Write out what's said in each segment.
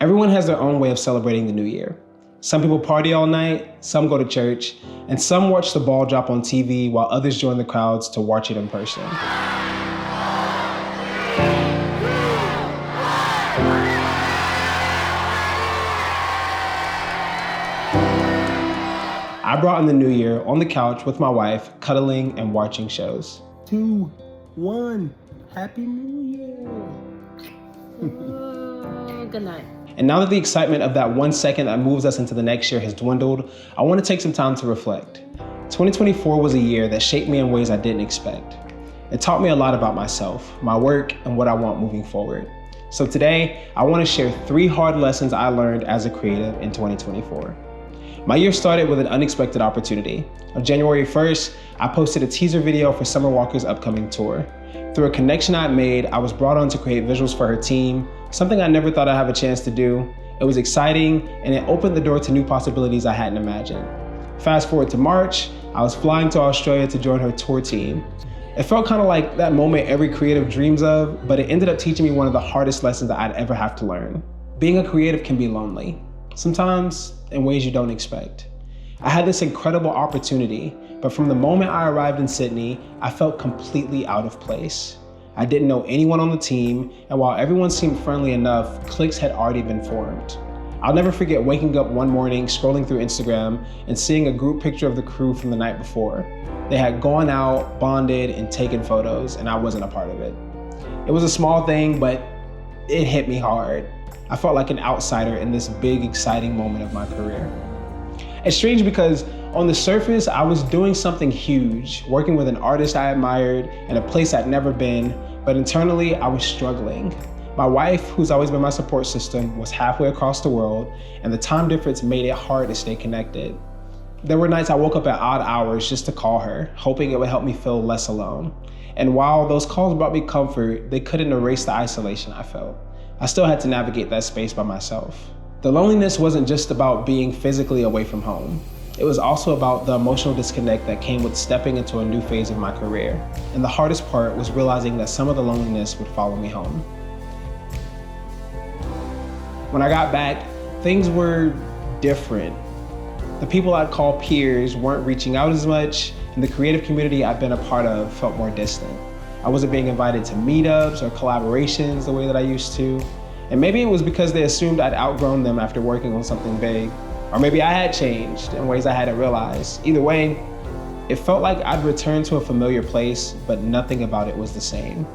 Everyone has their own way of celebrating the new year. Some people party all night, some go to church, and some watch the ball drop on TV while others join the crowds to watch it in person. I brought in the new year on the couch with my wife, cuddling and watching shows. 2, 1, Happy New Year. Good night. And now that the excitement of that 1 second that moves us into the next year has dwindled, I want to take some time to reflect. 2024 was a year that shaped me in ways I didn't expect. It taught me a lot about myself, my work, and what I want moving forward. So today, I want to share 3 hard lessons I learned as a creative in 2024. My year started with an unexpected opportunity. On January 1st, I posted a teaser video for Summer Walker's upcoming tour. Through a connection I'd made, I was brought on to create visuals for her team, something I never thought I'd have a chance to do. It was exciting, and it opened the door to new possibilities I hadn't imagined. Fast forward to March, I was flying to Australia to join her tour team. It felt kind of like that moment every creative dreams of, but it ended up teaching me one of the hardest lessons that I'd ever have to learn. Being a creative can be lonely, sometimes in ways you don't expect. I had this incredible opportunity, but from the moment I arrived in Sydney, I felt completely out of place. I didn't know anyone on the team, and while everyone seemed friendly enough, cliques had already been formed. I'll never forget waking up one morning, scrolling through Instagram, and seeing a group picture of the crew from the night before. They had gone out, bonded, and taken photos, and I wasn't a part of it. It was a small thing, but it hit me hard. I felt like an outsider in this big, exciting moment of my career. It's strange because on the surface, I was doing something huge, working with an artist I admired in a place I'd never been, but internally I was struggling. My wife, who's always been my support system, was halfway across the world, and the time difference made it hard to stay connected. There were nights I woke up at odd hours just to call her, hoping it would help me feel less alone. And while those calls brought me comfort, they couldn't erase the isolation I felt. I still had to navigate that space by myself. The loneliness wasn't just about being physically away from home. It was also about the emotional disconnect that came with stepping into a new phase of my career. And the hardest part was realizing that some of the loneliness would follow me home. When I got back, things were different. The people I'd call peers weren't reaching out as much, and the creative community I'd been a part of felt more distant. I wasn't being invited to meetups or collaborations the way that I used to. And maybe it was because they assumed I'd outgrown them after working on something big. Or maybe I had changed in ways I hadn't realized. Either way, it felt like I'd returned to a familiar place, but nothing about it was the same.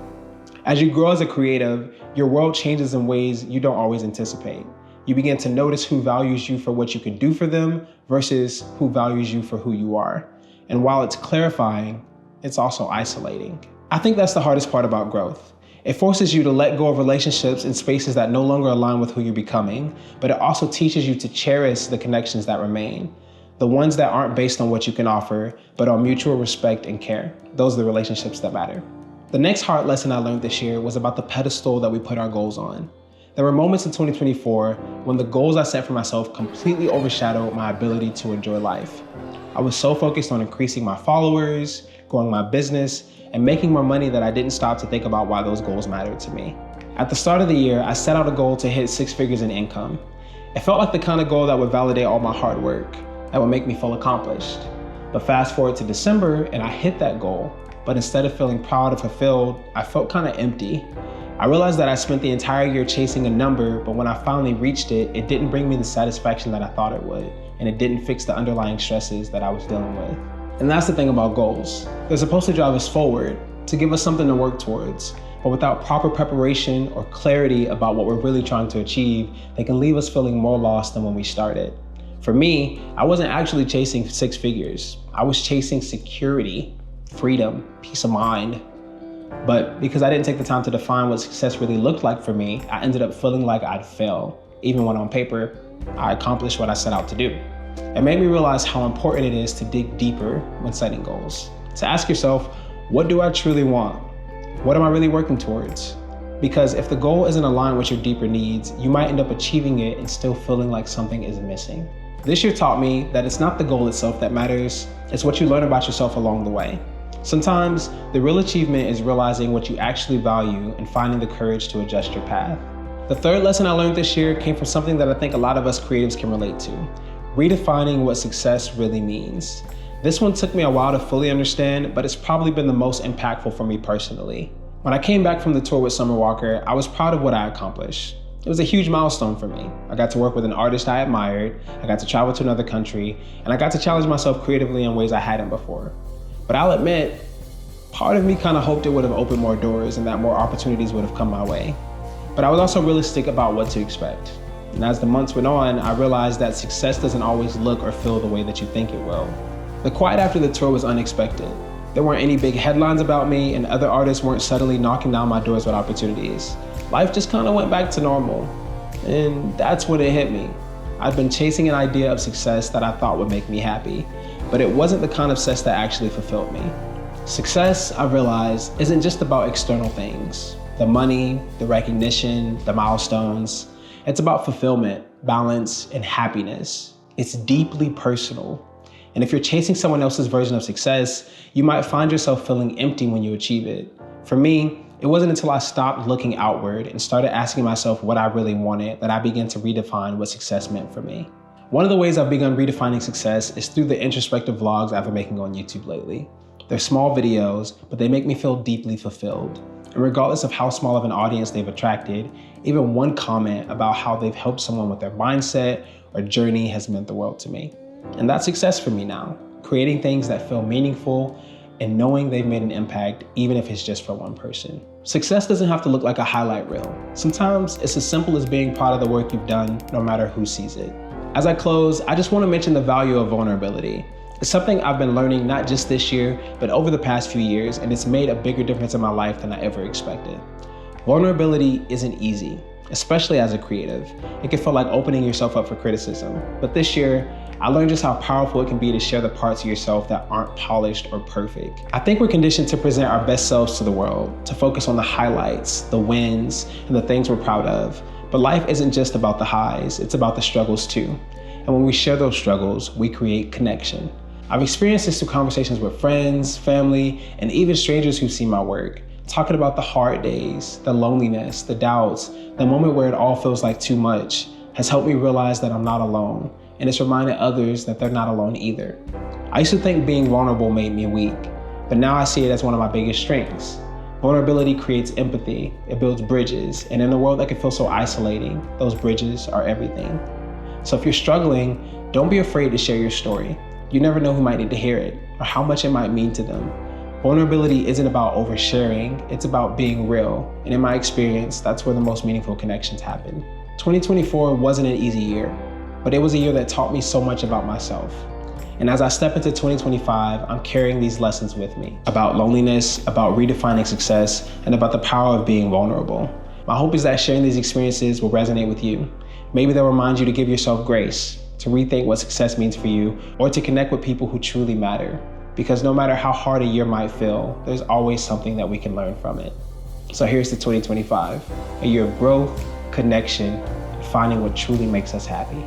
As you grow as a creative, your world changes in ways you don't always anticipate. You begin to notice who values you for what you can do for them versus who values you for who you are. And while it's clarifying, it's also isolating. I think that's the hardest part about growth. It forces you to let go of relationships in spaces that no longer align with who you're becoming, but it also teaches you to cherish the connections that remain. The ones that aren't based on what you can offer, but on mutual respect and care. Those are the relationships that matter. The next hard lesson I learned this year was about the pedestal that we put our goals on. There were moments in 2024 when the goals I set for myself completely overshadowed my ability to enjoy life. I was so focused on increasing my followers, growing my business, and making more money that I didn't stop to think about why those goals mattered to me. At the start of the year, I set out a goal to hit 6 figures in income. It felt like the kind of goal that would validate all my hard work, that would make me feel accomplished. But fast forward to December and I hit that goal, but instead of feeling proud or fulfilled, I felt kind of empty. I realized that I spent the entire year chasing a number, but when I finally reached it, it didn't bring me the satisfaction that I thought it would, and it didn't fix the underlying stresses that I was dealing with. And that's the thing about goals. They're supposed to drive us forward, to give us something to work towards. But without proper preparation or clarity about what we're really trying to achieve, they can leave us feeling more lost than when we started. For me, I wasn't actually chasing 6 figures. I was chasing security, freedom, peace of mind. But because I didn't take the time to define what success really looked like for me, I ended up feeling like I'd failed, even when on paper, I accomplished what I set out to do. It made me realize how important it is to dig deeper when setting goals. To ask yourself, what do I truly want? What am I really working towards? Because if the goal isn't aligned with your deeper needs, you might end up achieving it and still feeling like something is missing. This year taught me that it's not the goal itself that matters, it's what you learn about yourself along the way. Sometimes the real achievement is realizing what you actually value and finding the courage to adjust your path. The third lesson I learned this year came from something that I think a lot of us creatives can relate to: redefining what success really means. This one took me a while to fully understand, but it's probably been the most impactful for me personally. When I came back from the tour with Summer Walker, I was proud of what I accomplished. It was a huge milestone for me. I got to work with an artist I admired, I got to travel to another country, and I got to challenge myself creatively in ways I hadn't before. But I'll admit, part of me kind of hoped it would have opened more doors and that more opportunities would have come my way. But I was also realistic about what to expect. And as the months went on, I realized that success doesn't always look or feel the way that you think it will. The quiet after the tour was unexpected. There weren't any big headlines about me, and other artists weren't suddenly knocking down my doors with opportunities. Life just kind of went back to normal. And that's when it hit me. I'd been chasing an idea of success that I thought would make me happy, but it wasn't the kind of success that actually fulfilled me. Success, I realized, isn't just about external things. The money, the recognition, the milestones. It's about fulfillment, balance, and happiness. It's deeply personal. And if you're chasing someone else's version of success, you might find yourself feeling empty when you achieve it. For me, it wasn't until I stopped looking outward and started asking myself what I really wanted that I began to redefine what success meant for me. One of the ways I've begun redefining success is through the introspective vlogs I've been making on YouTube lately. They're small videos, but they make me feel deeply fulfilled. And regardless of how small of an audience they've attracted, even one comment about how they've helped someone with their mindset or journey has meant the world to me. And that's success for me now, creating things that feel meaningful and knowing they've made an impact, even if it's just for one person. Success doesn't have to look like a highlight reel. Sometimes it's as simple as being proud of the work you've done, no matter who sees it. As I close, I just want to mention the value of vulnerability. It's something I've been learning not just this year, but over the past few years, and it's made a bigger difference in my life than I ever expected. Vulnerability isn't easy, especially as a creative. It can feel like opening yourself up for criticism. But this year, I learned just how powerful it can be to share the parts of yourself that aren't polished or perfect. I think we're conditioned to present our best selves to the world, to focus on the highlights, the wins, and the things we're proud of. But life isn't just about the highs, it's about the struggles too. And when we share those struggles, we create connection. I've experienced this through conversations with friends, family, and even strangers who see my work, talking about the hard days, the loneliness, the doubts, the moment where it all feels like too much, has helped me realize that I'm not alone, and it's reminded others that they're not alone either. I used to think being vulnerable made me weak, but now I see it as one of my biggest strengths. Vulnerability creates empathy, it builds bridges, and in a world that can feel so isolating, those bridges are everything. So if you're struggling, don't be afraid to share your story. You never know who might need to hear it, or how much it might mean to them. Vulnerability isn't about oversharing, it's about being real. And in my experience, that's where the most meaningful connections happen. 2024 wasn't an easy year, but it was a year that taught me so much about myself. And as I step into 2025, I'm carrying these lessons with me about loneliness, about redefining success, and about the power of being vulnerable. My hope is that sharing these experiences will resonate with you. Maybe they'll remind you to give yourself grace, to rethink what success means for you, or to connect with people who truly matter. Because no matter how hard a year might feel, there's always something that we can learn from it. So here's to 2025, a year of growth, connection, and finding what truly makes us happy.